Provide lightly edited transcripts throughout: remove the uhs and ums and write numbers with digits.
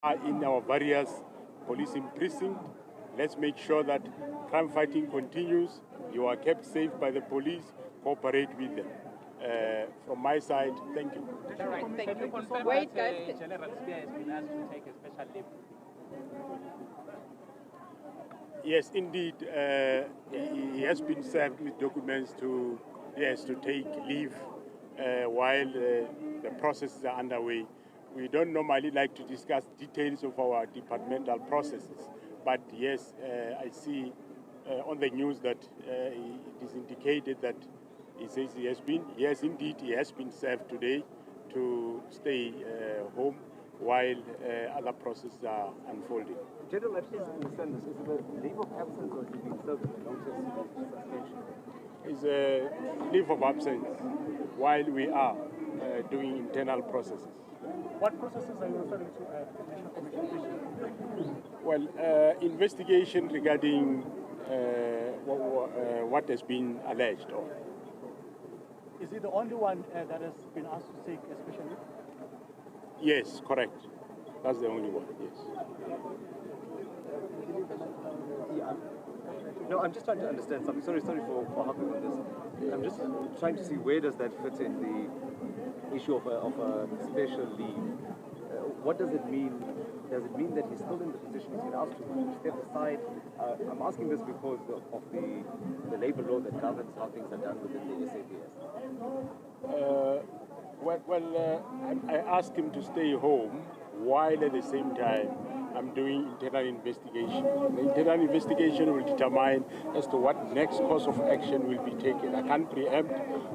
In our various policing precincts. Let's make sure that crime fighting continues. You are kept safe by the police. Cooperate with them. From my side, thank you. All right, thank you. Wait, guys. Shadrack Sibiya has been asked to take a special leave. Yes, indeed, he has been served with documents to take leave while the processes are underway. We don't normally like to discuss details of our departmental processes, but yes, I see on the news that it is indicated that he says yes, indeed, he has been served today to stay home while other processes are unfolding. General, I please understand this. Is it a leave of absence or is it being served with a notice of suspension? It's a leave of absence while we are doing internal processes. What processes are you referring to at the National Commission? Well, investigation regarding what has been alleged of. Is he the only one that has been asked to take a special leave? Yes, correct. That's the only one, yes. No, I'm just trying to understand something. Sorry for hopping on this. I'm just trying to see where does that fit in the issue of a special leave. What does it mean? Does it mean that he's still in the position he's been asked to step aside? I'm asking this because of the labor law that governs how things are done within the SAPS. I asked him to stay home while at the same time I'm doing internal investigation. The internal investigation will determine as to what next course of action will be taken. I can't preempt.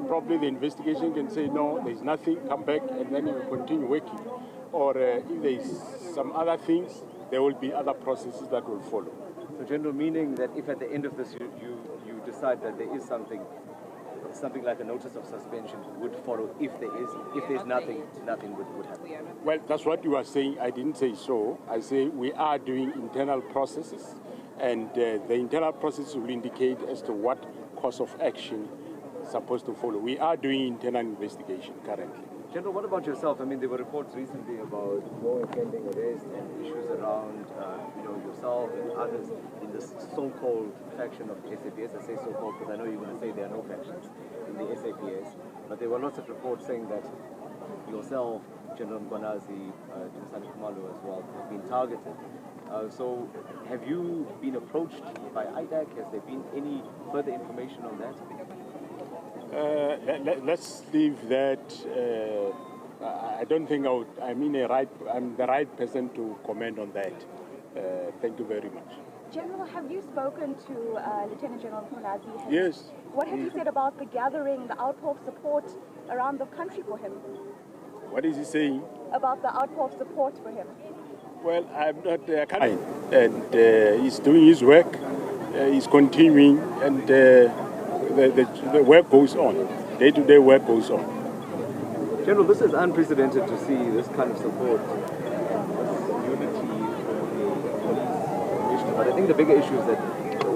Probably the investigation can say, no, there's nothing, come back, and then we will continue working. Or if there's some other things, there will be other processes that will follow. So, General, meaning that if at the end of this you decide that there is something like a notice of suspension would follow, if there's nothing would happen. Well, that's what you are saying. I didn't say so. I say we are doing internal processes, and the internal process will indicate as to what course of action is supposed to follow. We are doing internal investigation currently. General, what about yourself? I mean, there were reports recently about your impending arrest and issues around, yourself and others in this so-called faction of SAPS. I say so-called because I know you're going to say there are no factions in the SAPS. But there were lots of reports saying that yourself, General Mkhwanazi, Fanie Masemola as well, have been targeted. So have you been approached by IDAC? Has there been any further information on that? Let's leave that. I don't think I'm the right person to comment on that. Thank you very much. General, have you spoken to Lieutenant General Mkhwanazi? Yes. What have you said about the gathering, the outpour of support around the country for him? What is he saying? About the outpour of support for him. Well, I'm not and he's doing his work. He's continuing, and the work goes on. Day-to-day work goes on. General, this is unprecedented to see this kind of support and unity for the police issue. But I think the bigger issue is that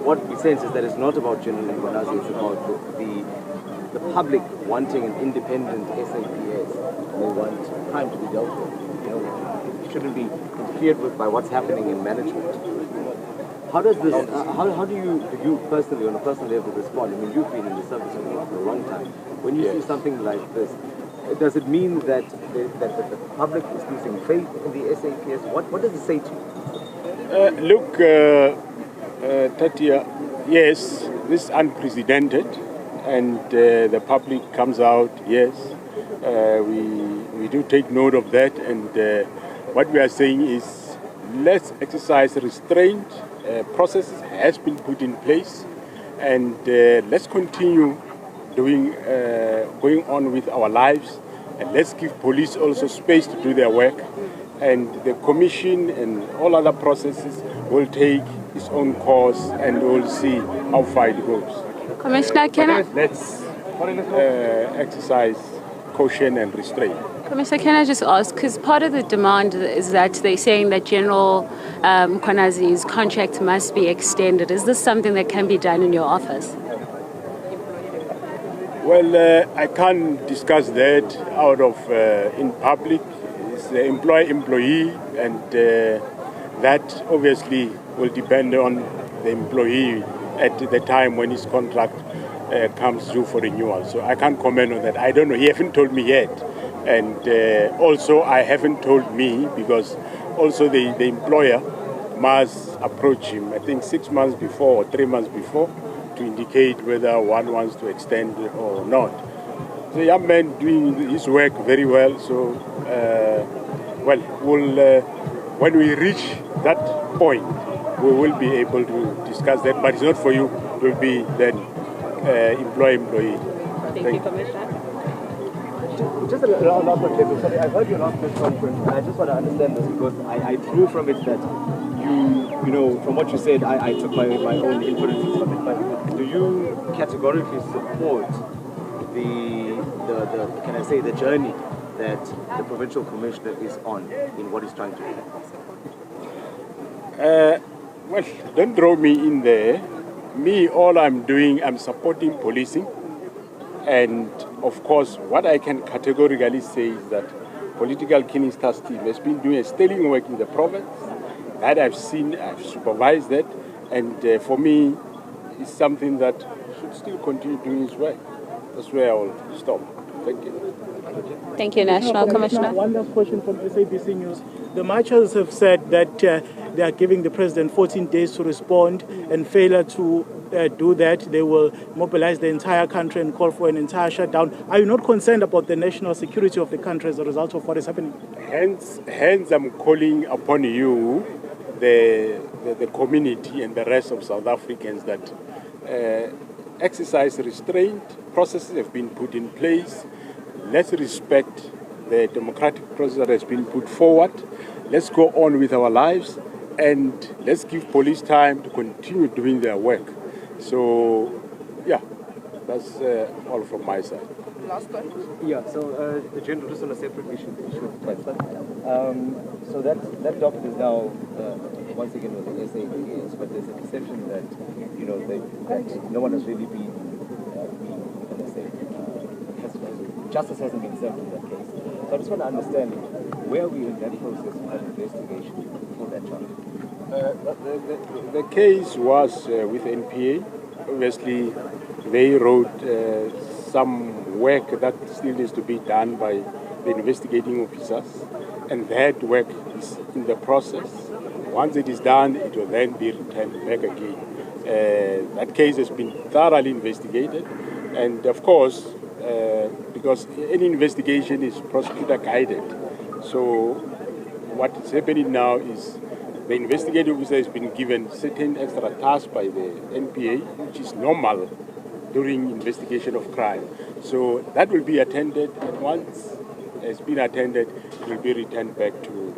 what we sense is that it's not about General Mkhwanazi, it's about the public wanting an independent SAPS. They want crime to be dealt with. It shouldn't be interfered with by what's happening in management. How does this? How do you personally, on a personal level, respond? I mean, you've been in the service for a long time. When you see something like this, does it mean that the public is losing faith in the SAPS? What does it say to you? Look, Tatia, yes, this is unprecedented, and the public comes out. Yes, we do take note of that, and what we are saying is let's exercise restraint. Processes has been put in place, and let's continue going on with our lives, and let's give police also space to do their work, and the commission and all other processes will take its own course, and we'll see how far it goes. Commissioner, let's exercise caution and restraint. Commissioner, can I just ask, because part of the demand is that they're saying that General Mkhwanazi's contract must be extended. Is this something that can be done in your office? Well, I can't discuss that out of in public. It's the employee and that obviously will depend on the employee at the time when his contract comes due for renewal. So I can't comment on that. I don't know. He haven't told me yet. And also I haven't told me because also the employer must approach him, I think 6 months before or 3 months before, to indicate whether one wants to extend or not. The young man doing his work very well. So, we'll when we reach that point, we will be able to discuss that. But it's not for you. It will be then employee. Thank you, Commissioner. Just a last one, sorry, I heard your last press conference, and I just want to understand this because I drew from it that you know, from what you said, I took my own inferences from it. But do you categorically support the can I say the journey that the provincial commissioner is on in what he's trying to do? Well, don't throw me in there. Me, all I'm doing, I'm supporting policing. And of course, what I can categorically say is that political King's Task team has been doing a sterling work in the province. That I've seen, I've supervised that. And for me, it's something that should still continue doing its work. That's where I will stop. Thank you. Thank you, National Commissioner. One last question from SABC News. The marchers have said that they are giving the president 14 days to respond, and failure to do that, they will mobilize the entire country and call for an entire shutdown. Are you not concerned about the national security of the country as a result of what is happening? Hence I'm calling upon you, the community and the rest of South Africans that exercise restraint. Processes have been put in place. Let's respect the democratic process that has been put forward. Let's go on with our lives, and let's give police time to continue doing their work. So, yeah, that's all from my side. Last question. Yeah, so the General, just on a separate issue so that document is now once again with the SABS, but there's a perception that that no one has really been justice hasn't been served in that case. So I just want to understand where are we in that process of investigation for that charge? The case was with NPA. Obviously, they wrote some work that still needs to be done by the investigating officers, and that work is in the process. Once it is done, it will then be returned back again. That case has been thoroughly investigated, and of course, because any investigation is prosecutor guided. So what is happening now is the investigating officer has been given certain extra tasks by the NPA, which is normal during investigation of crime. So that will be attended, and once it's been attended, it will be returned back to